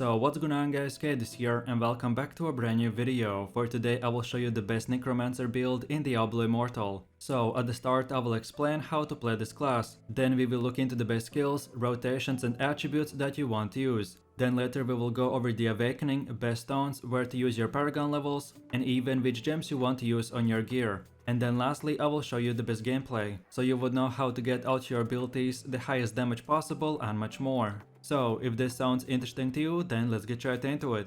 So what's going on guys, Kate is here and welcome back to a brand new video. For today I will show you the best Necromancer build in Diablo Immortal. So at the start I will explain how to play this class, then we will look into the best skills, rotations and attributes that you want to use. Then later we will go over the awakening, best stones, where to use your paragon levels, and even which gems you want to use on your gear. And then lastly I will show you the best gameplay, so you would know how to get out your abilities, the highest damage possible and much more. So if this sounds interesting to you, then let's get right into it.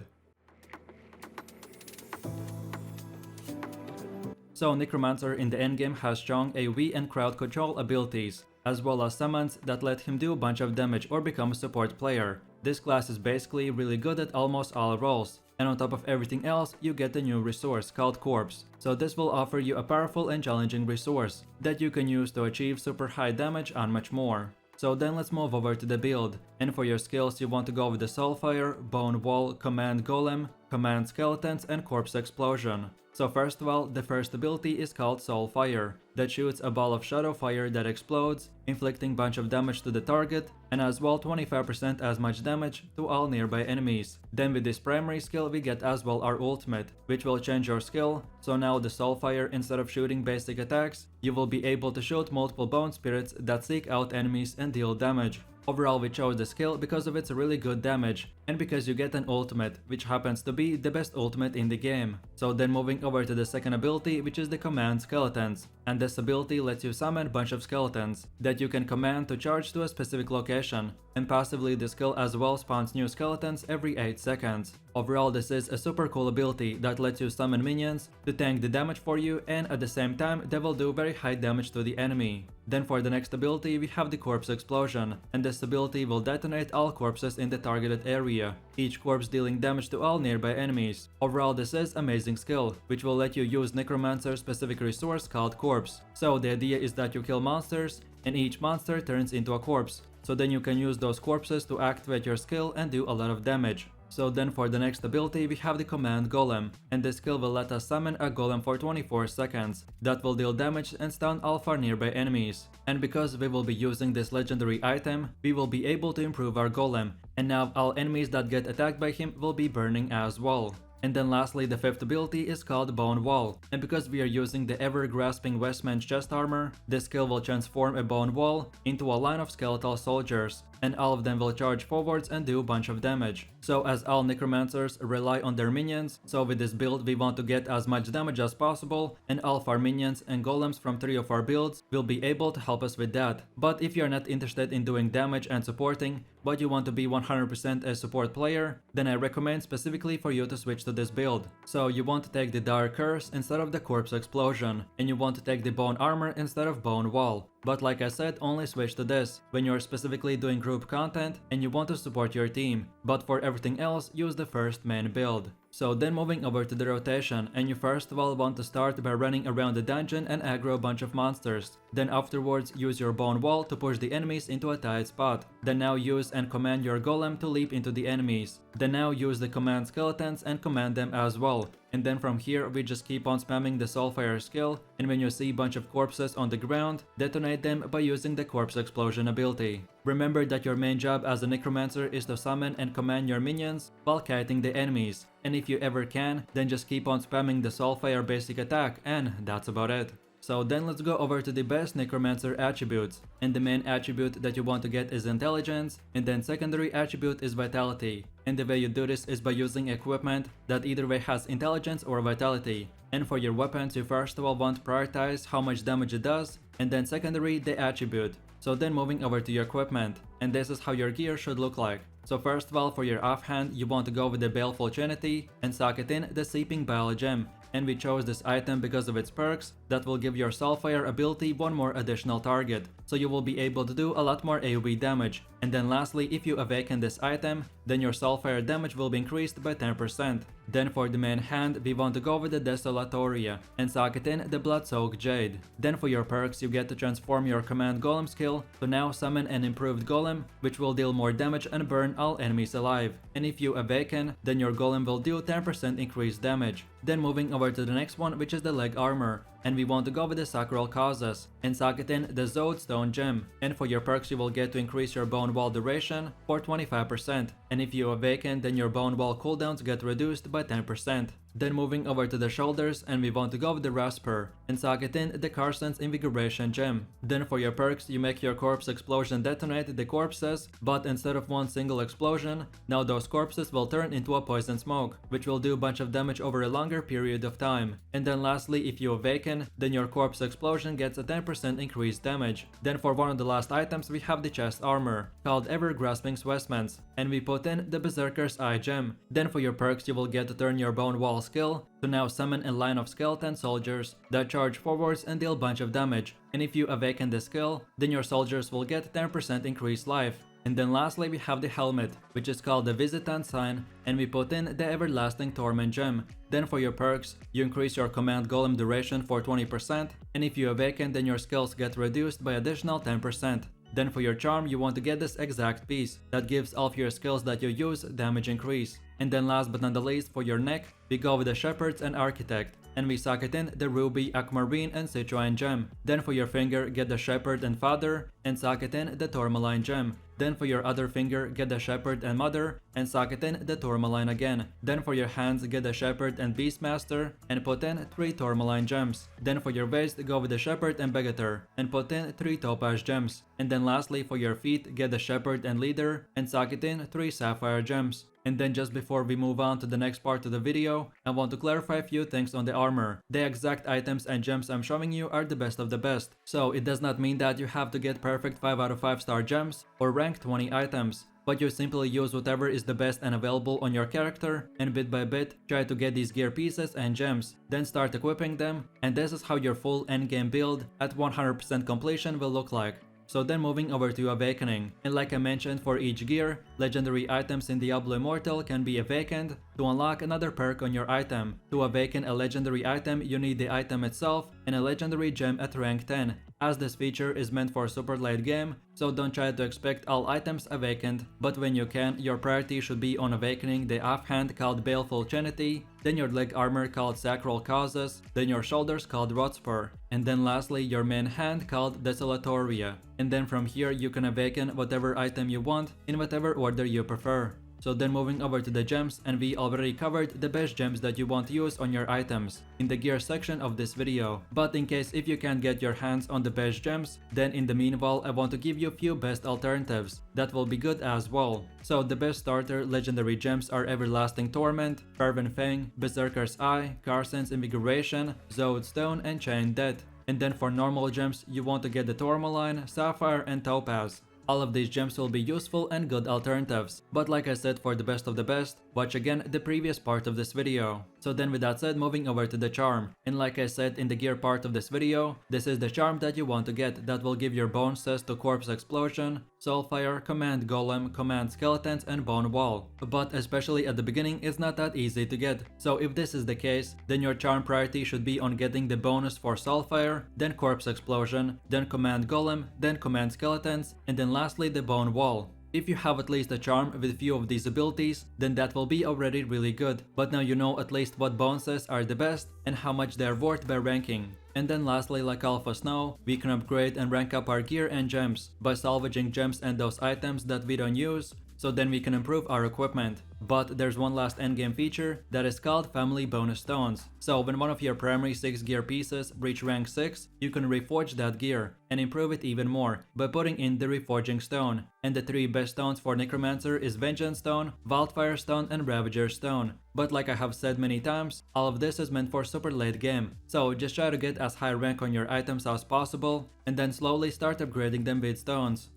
So Necromancer in the endgame has strong AoE and crowd control abilities, as well as summons that let him do a bunch of damage or become a support player. This class is basically really good at almost all roles, and on top of everything else, you get a new resource called Corpse. So this will offer you a powerful and challenging resource that you can use to achieve super high damage and much more. So then let's move over to the build, and for your skills you want to go with the Soulfire, Bone Wall, Command Golem, Command Skeletons and Corpse Explosion. So first of all, the first ability is called Soulfire, that shoots a ball of shadow fire that explodes, inflicting bunch of damage to the target, and as well 25% as much damage to all nearby enemies. Then with this primary skill we get as well our ultimate, which will change your skill, so now the Soulfire, instead of shooting basic attacks, you will be able to shoot multiple bone spirits that seek out enemies and deal damage. Overall we chose the skill because of its really good damage, and because you get an ultimate, which happens to be the best ultimate in the game. So then moving over to the second ability, which is the Command Skeletons, and this ability lets you summon a bunch of skeletons that you can command to charge to a specific location, and passively the skill as well spawns new skeletons every 8 seconds. Overall this is a super cool ability that lets you summon minions to tank the damage for you, and at the same time they will do very high damage to the enemy. Then for the next ability we have the Corpse Explosion, and this ability will detonate all corpses in the targeted area, each corpse dealing damage to all nearby enemies. Overall this is amazing skill, which will let you use Necromancer's specific resource called Corpse. So the idea is that you kill monsters, and each monster turns into a corpse, so then you can use those corpses to activate your skill and do a lot of damage. So then for the next ability we have the Command Golem, and this skill will let us summon a golem for 24 seconds that will deal damage and stun all far nearby enemies. And because we will be using this legendary item, we will be able to improve our golem, and now all enemies that get attacked by him will be burning as well. And then lastly the fifth ability is called Bone Wall, and because we are using the ever-grasping Westman's chest armor, this skill will transform a bone wall into a line of skeletal soldiers, and all of them will charge forwards and do a bunch of damage. So as all Necromancers rely on their minions, so with this build we want to get as much damage as possible, and all of our minions and golems from 3 of our builds will be able to help us with that. But if you are not interested in doing damage and supporting, but you want to be 100% a support player, then I recommend specifically for you to switch to this build. So you want to take the Dire Curse instead of the Corpse Explosion, and you want to take the Bone Armor instead of Bone Wall. But like I said, only switch to this when you're specifically doing group content and you want to support your team, but for everything else use the first main build. So then moving over to the rotation, and you first of all want to start by running around the dungeon and aggro a bunch of monsters. Then afterwards use your Bone Wall to push the enemies into a tight spot. Then now use and command your golem to leap into the enemies. Then now use the Command Skeletons and command them as well. And then from here we just keep on spamming the Soulfire skill, and when you see a bunch of corpses on the ground, detonate them by using the Corpse Explosion ability. Remember that your main job as a Necromancer is to summon and command your minions while kiting the enemies, and if you ever can, then just keep on spamming the Soulfire basic attack, and that's about it. So then let's go over to the best Necromancer attributes, and the main attribute that you want to get is Intelligence, and then secondary attribute is Vitality. And the way you do this is by using equipment that either way has Intelligence or Vitality. And for your weapons you first of all want to prioritize how much damage it does, and then secondary the attribute. So then moving over to your equipment, and this is how your gear should look like. So first of all for your offhand you want to go with the Baleful Trinity and socket in the Seeping Bile Gem. And we chose this item because of its perks that will give your Soulfire ability one more additional target, so you will be able to do a lot more AoE damage. And then lastly, if you awaken this item, then your Soulfire damage will be increased by 10%. Then for the main hand, we want to go with the Desolatoria and socket in the Blood-Soaked Jade. Then for your perks, you get to transform your Command Golem skill to now summon an improved Golem, which will deal more damage and burn all enemies alive. And if you awaken, then your Golem will do 10% increased damage. Then moving over to the next one, which is the leg armor, and we want to go with the sacral causes and socket in the Zode Stone gem. And for your perks you will get to increase your bone wall duration for 25%, and if you awaken then your bone wall cooldowns get reduced by 10%. Then moving over to the shoulders, and we want to go with the Rasper and socket in the Carson's Invigoration gem. Then for your perks you make your corpse explosion detonate the corpses, but instead of one single explosion, now those corpses will turn into a poison smoke, which will do a bunch of damage over a longer period of time. And then lastly, if you awaken, then your corpse explosion gets a 10% increased damage. Then for one of the last items we have the chest armor, called Ever Grasping Vestments, and we put in the Berserker's Eye gem. Then for your perks you will get to turn your bone wall skill to now summon a line of skeleton soldiers that charge forwards and deal a bunch of damage, and if you awaken the skill, then your soldiers will get 10% increased life. And then lastly we have the helmet, which is called the Visitant Sign, and we put in the Everlasting Torment gem. Then for your perks, you increase your command golem duration for 20%, and if you awaken then your skills get reduced by additional 10%. Then for your charm you want to get this exact piece that gives all of your skills that you use damage increase. And then last but not the least, for your neck, we go with the Shepherds and Architect, and we socket in the Ruby, Aquamarine and Citroen gem. Then for your finger, get the Shepherd and Father, and socket in the Tourmaline gem. Then for your other finger, get the Shepherd and Mother, and socket in the Tourmaline again. Then for your hands, get the Shepherd and Beastmaster, and put in 3 Tourmaline gems. Then for your waist, go with the Shepherd and Begator, and put in 3 Topaz gems. And then lastly for your feet, get the Shepherd and Leader, and socket in 3 Sapphire gems. And then just before we move on to the next part of the video, I want to clarify a few things on the armor. The exact items and gems I'm showing you are the best of the best, so it does not mean that you have to get perfect 5 out of 5 star gems or rank 20 items, but you simply use whatever is the best and available on your character, and bit by bit try to get these gear pieces and gems, then start equipping them, and this is how your full endgame build at 100% completion will look like. So then moving over to Awakening, and like I mentioned, for each gear, legendary items in Diablo Immortal can be awakened to unlock another perk on your item. To awaken a legendary item you need the item itself and a legendary gem at rank 10, as this feature is meant for super late game, so don't try to expect all items awakened, but when you can, your priority should be on awakening the offhand called Baleful Trinity, then your leg armor called Sacral Causes, then your shoulders called Rotspur, and then lastly your main hand called Desolatoria. And then from here you can awaken whatever item you want in whatever order you prefer. So then moving over to the gems, and we already covered the best gems that you want to use on your items in the gear section of this video. But in case if you can't get your hands on the best gems, then in the meanwhile I want to give you a few best alternatives that will be good as well. So the best starter legendary gems are Everlasting Torment, Fervent Fang, Berserker's Eye, Carson's Invigoration, Zode Stone and Chained Death. And then for normal gems you want to get the Tourmaline, Sapphire and Topaz. All of these gems will be useful and good alternatives, but like I said, for the best of the best, watch again the previous part of this video. So then with that said, moving over to the charm, and like I said in the gear part of this video, this is the charm that you want to get that will give your bone cess to corpse explosion, soulfire, command golem, command skeletons and bone wall. But especially at the beginning it's not that easy to get, so if this is the case, then your charm priority should be on getting the bonus for soulfire, then corpse explosion, then command golem, then command skeletons, and then lastly the bone wall. If you have at least a charm with few of these abilities, then that will be already really good, but now you know at least what bonuses are the best and how much they are worth by ranking. And then lastly, like all of us know, we can upgrade and rank up our gear and gems by salvaging gems and those items that we don't use, so then we can improve our equipment. But there's one last endgame feature that is called Family Bonus Stones. So when one of your primary 6 gear pieces reach rank 6, you can reforge that gear and improve it even more by putting in the Reforging Stone. And the 3 best stones for Necromancer is Vengeance Stone, Wildfire Stone and Ravager Stone. But like I have said many times, all of this is meant for super late game. So just try to get as high rank on your items as possible and then slowly start upgrading them with stones.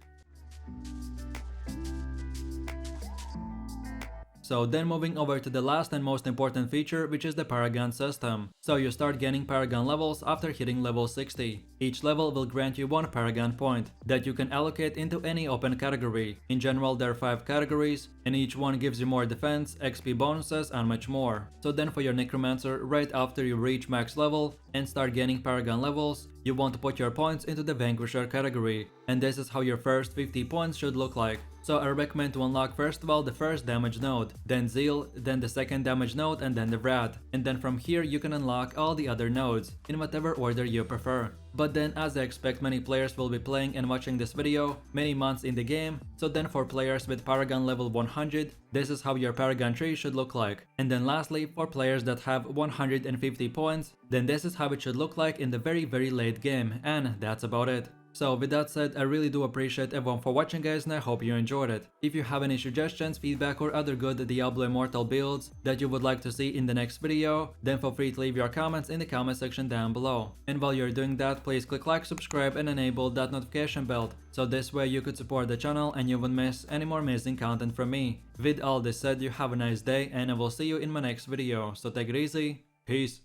So then moving over to the last and most important feature, which is the Paragon system. So you start gaining Paragon levels after hitting level 60. Each level will grant you 1 Paragon point that you can allocate into any open category. In general there are 5 categories and each one gives you more defense, XP bonuses and much more. So then for your Necromancer, right after you reach max level and start gaining Paragon levels, you want to put your points into the Vanquisher category. And this is how your first 50 points should look like. So I recommend to unlock first of all the first damage node, then Zeal, then the second damage node, and then the Wrath. And then from here you can unlock all the other nodes, in whatever order you prefer. But then, as I expect many players will be playing and watching this video many months in the game, so then for players with Paragon level 100, this is how your Paragon tree should look like. And then lastly, for players that have 150 points, then this is how it should look like in the very late game, and that's about it. So with that said, I really do appreciate everyone for watching guys, and I hope you enjoyed it. If you have any suggestions, feedback, or other good Diablo Immortal builds that you would like to see in the next video, then feel free to leave your comments in the comment section down below. And while you're doing that, please click like, subscribe, and enable that notification bell, so this way you could support the channel and you won't miss any more amazing content from me. With all this said, you have a nice day, and I will see you in my next video, so take it easy, peace.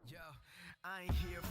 Yo, I ain't here